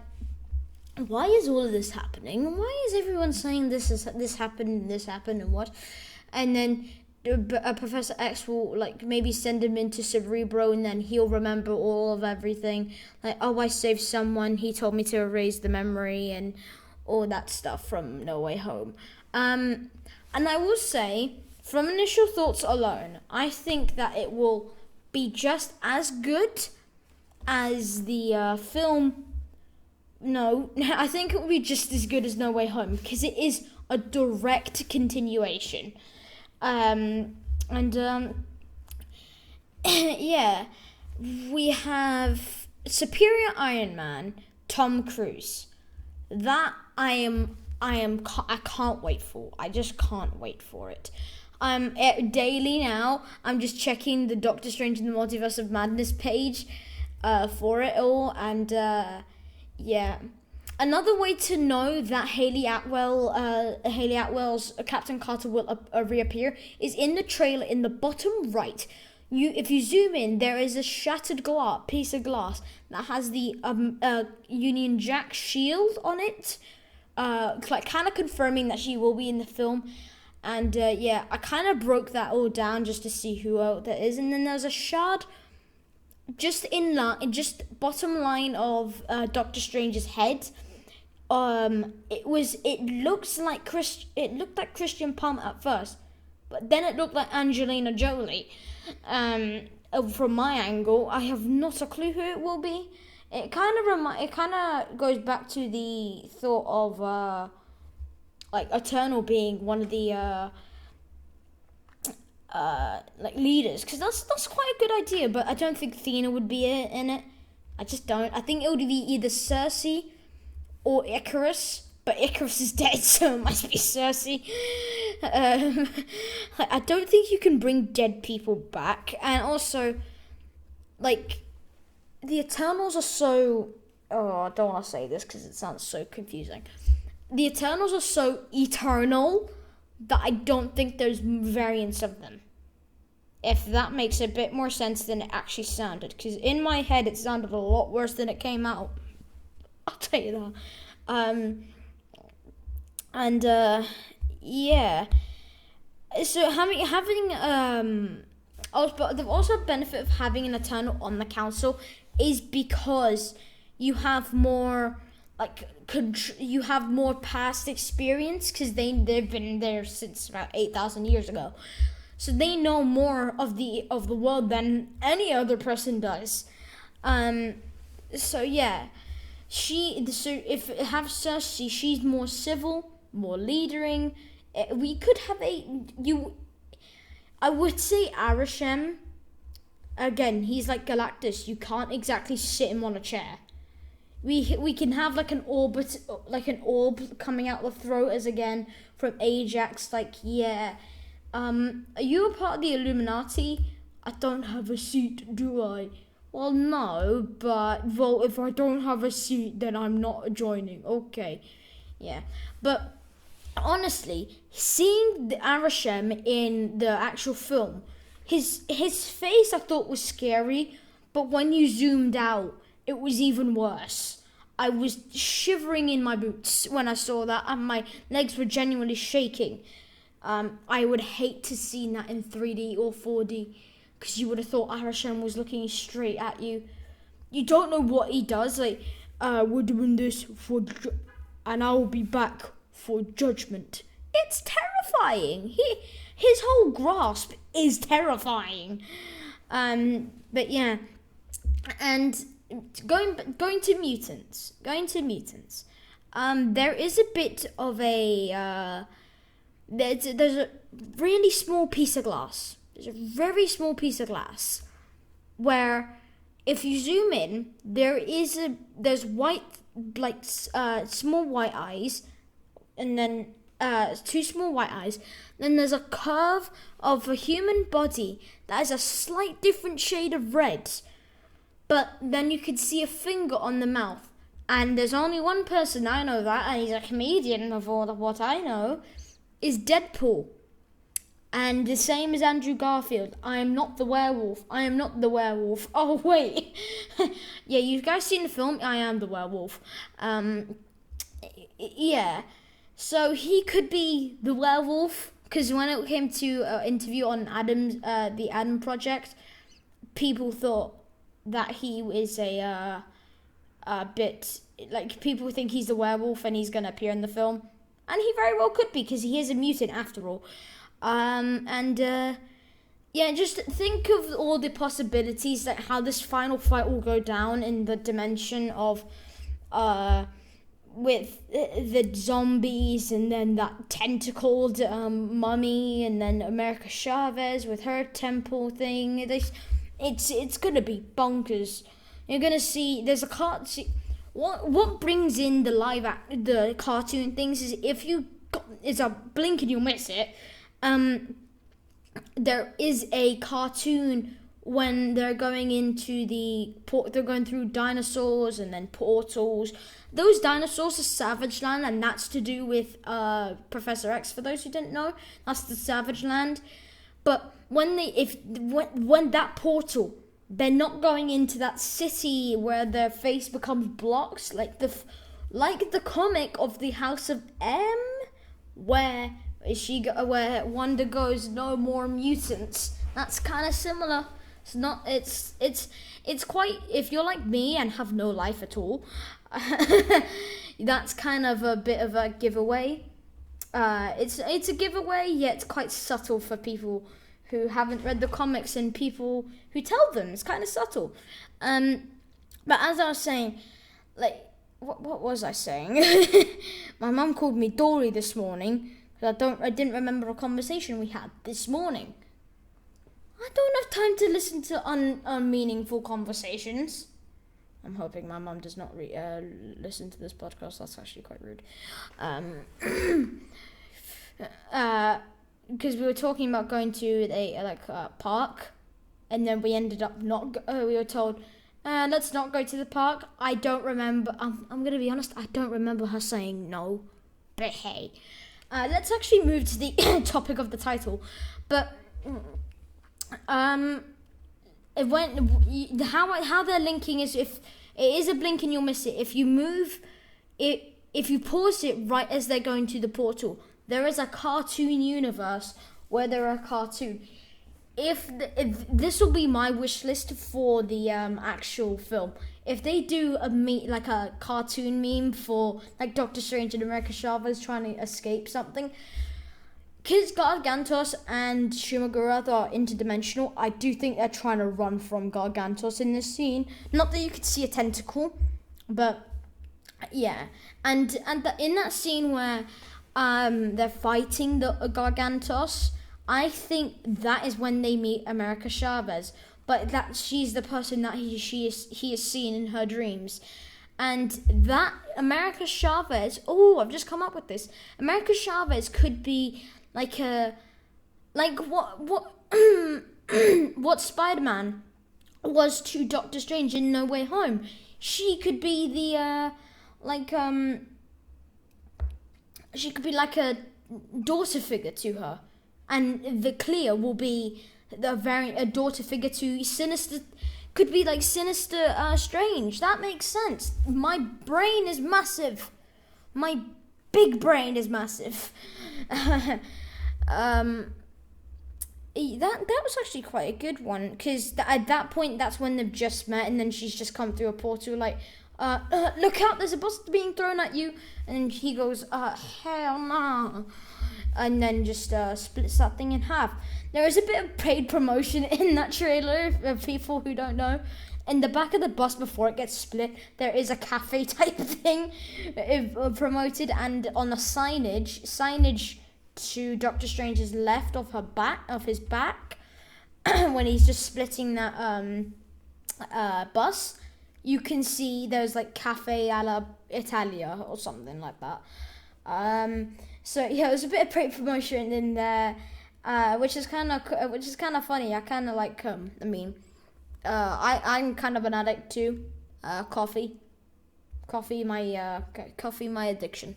why is all of this happening? Why is everyone saying this happened, and what? And then Professor X will maybe send him into Cerebro, and then he'll remember all of everything. I saved someone, he told me to erase the memory, and all that stuff from No Way Home. And I will say, from initial thoughts alone, I think that it will be just as good as the film. No, I think it will be just as good as No Way Home, because it is a direct continuation. Yeah, we have Superior Iron Man, Tom Cruise. That I can't wait for. I just can't wait for it. Daily now, I'm just checking the Doctor Strange in the Multiverse of Madness page for it all, and yeah. Another way to know that Haley Atwell's Captain Carter will reappear is in the trailer in the bottom right. If you zoom in, there is a shattered piece of glass that has the Union Jack shield on it, kind of confirming that she will be in the film. And yeah, I kind of broke that all down just to see who that is. And then there's a shard just bottom line of Doctor Strange's head. It looked like Christian Palmer at first, but then it looked like Angelina Jolie. From my angle, I have not a clue who it will be. It kind of goes back to the thought of Eternal being one of the leaders, because that's quite a good idea, but I don't think Athena would be in it. I just don't. I think it would be either Cersei or Icarus, but Icarus is dead, so it must be Cersei. I don't think you can bring dead people back, and also, the Eternals are so... Oh, I don't want to say this because it sounds so confusing. The Eternals are so eternal that I don't think there's variants of them. If that makes a bit more sense than it actually sounded. Because in my head, it sounded a lot worse than it came out. I'll tell you that. Yeah. So the also benefit of having an Eternal on the council is because you have more you have more past experience, because they've been there since about 8,000 years ago, so they know more of the world than any other person does. So yeah, if it have Cersei, she's more civil, more leadering. We could have I would say Arishem. Again, he's like Galactus. You can't exactly sit him on a chair. We can have like an orb coming out the throat as again from Ajax. Like, yeah, are you a part of the Illuminati? I don't have a suit, do I? Well, no, but well, if I don't have a suit, then I'm not joining. Okay, yeah, but honestly, seeing the Arishem in the actual film, his face I thought was scary, but when you zoomed out, it was even worse. I was shivering in my boots when I saw that, and my legs were genuinely shaking. I would hate to see that in 3D or 4D, because you would have thought Arishem was looking straight at you. You don't know what he does. Like, we're doing this and I will be back for judgment. It's terrifying. His whole grasp is terrifying. But yeah, and going to mutants. There is a bit of a there's a really small piece of glass. There's a very small piece of glass where, if you zoom in, there's white, like small white eyes, and then two small white eyes. Then there's a curve of a human body that has a slight different shade of red. But then you could see a finger on the mouth. And there's only one person I know that, and he's a comedian of all of what I know, is Deadpool. And the same as Andrew Garfield. I am not the werewolf. Oh, wait. Yeah, you guys seen the film? I am the werewolf. Yeah. So he could be the werewolf, because when it came to interview on the Adam Project, people thought that he is a bit, like, people think he's the werewolf and he's going to appear in the film. And he very well could be, because he is a mutant after all. Yeah, just think of all the possibilities, like how this final fight will go down in the dimension of, with the zombies, and then that tentacled mummy, and then America Chavez with her temple thing. It's gonna be bonkers. You're gonna see there's a cartoon. What brings in the cartoon things is it's a blink and you'll miss it. There is a cartoon when they're going into they're going through dinosaurs and then portals. Those dinosaurs are Savage Land, and that's to do with Professor X. For those who didn't know, that's the Savage Land. But when that portal, they're not going into that city where their face becomes blocks, like the comic of the House of M, where Wanda goes, no more mutants. That's kind of similar. It's quite, if you're like me and have no life at all, that's kind of a bit of a giveaway. It's a giveaway, yet it's quite subtle for people who haven't read the comics and people who tell them. It's kind of subtle. But as I was saying, like, what was I saying? My mum called me Dory this morning because I didn't remember a conversation we had this morning. I don't have time to listen to unmeaningful conversations. I'm hoping my mum does not listen to this podcast. That's actually quite rude. Because we were talking about going to a park, and then we ended up we were told, let's not go to the park. I don't remember. I'm going to be honest. I don't remember her saying no. But hey, let's actually move to the topic of the title. But it went how they're linking is, if it is a blink and you'll miss it. If you move it, if you pause it right as they're going to the portal, there is a cartoon universe where there are cartoon. If this will be my wish list for the actual film. If they do like a cartoon meme for like Doctor Strange and America Chavez trying to escape something. Because Gargantos and Shumagurath are interdimensional, I do think they're trying to run from Gargantos in this scene. Not that you could see a tentacle, but yeah. And in that scene where they're fighting the Gargantos, I think that is when they meet America Chavez, but that she's the person that he is seen in her dreams. And that America Chavez, I've just come up with this. America Chavez could be like what what Spider-Man was to Doctor Strange in No Way Home. She could be the she could be like a daughter figure to her, and the Clea will be a daughter figure to Sinister. Could be like Sinister Strange. That makes sense. My brain is massive. My big brain is massive. That was actually quite a good one, because at that point that's when they've just met, and then she's just come through a portal like, look out, there's a bus being thrown at you, and he goes, hell no, and then just splits that thing in half. There is a bit of paid promotion in that trailer for people who don't know. In the back of the bus before it gets split, there is a cafe type thing promoted, and on the signage to Doctor Strange's left of his back, when he's just splitting that bus, you can see there's like Cafe alla Italia or something like that. So yeah, there's a bit of paid promotion in there, which is kind of funny. I kind of like I'm kind of an addict to coffee, my addiction.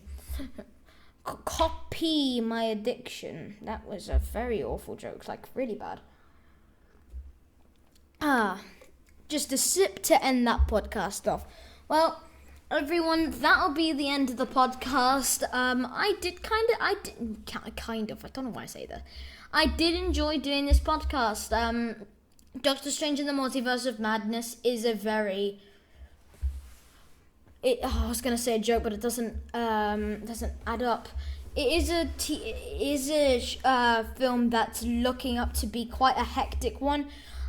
Copy my addiction. That was a very awful joke, like really bad. Just a sip to end that podcast off. Well, everyone, that'll be the end of the podcast. I don't know why I say that. I did enjoy doing this podcast. Doctor Strange in the Multiverse of Madness is a very... I was gonna say a joke, but it doesn't add up. It is a film that's looking up to be quite a hectic one.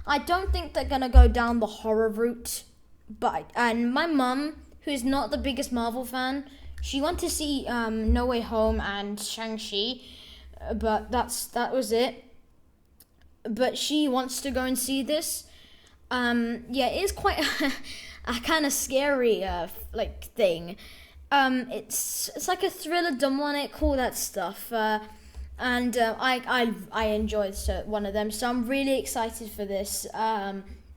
I don't think they're gonna go down the horror route, and my mum, who is not the biggest Marvel fan, she went to see No Way Home and Shang-Chi, but that was it. But she wants to go and see this. It is quite a kind of scary thing. It's like a thriller, don't want to call that stuff. And I enjoyed one of them, so I'm really excited for this.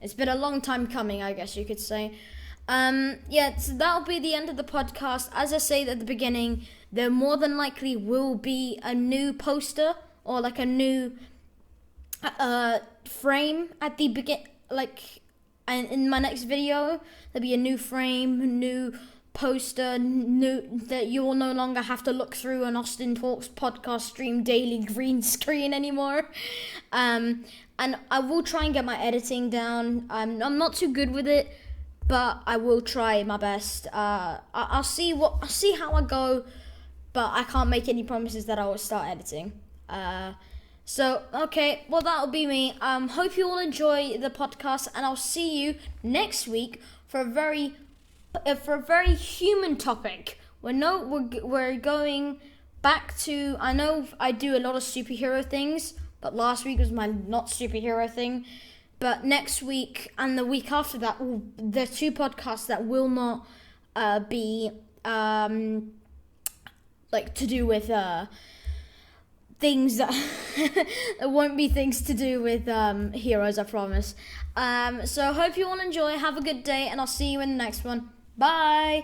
It's been a long time coming, I guess you could say. So that'll be the end of the podcast. As I said at the beginning, there more than likely will be a new poster or like a new frame at the and in my next video there'll be a new frame, new poster, that you will no longer have to look through an AustinTalks podcast stream daily green screen anymore. And I will try and get my editing down. I'm not too good with it, but I will try my best. I'll see how I go, but I can't make any promises that I will start editing. Okay, well, that'll be me. Hope you all enjoy the podcast, and I'll see you next week for a very human topic. We're going back to, I know I do a lot of superhero things, but last week was my not superhero thing. But next week and the week after that, the two podcasts that will not be to do with things that it won't be things to do with heroes, I promise. So I hope you all enjoy. Have a good day, and I'll see you in the next one. Bye.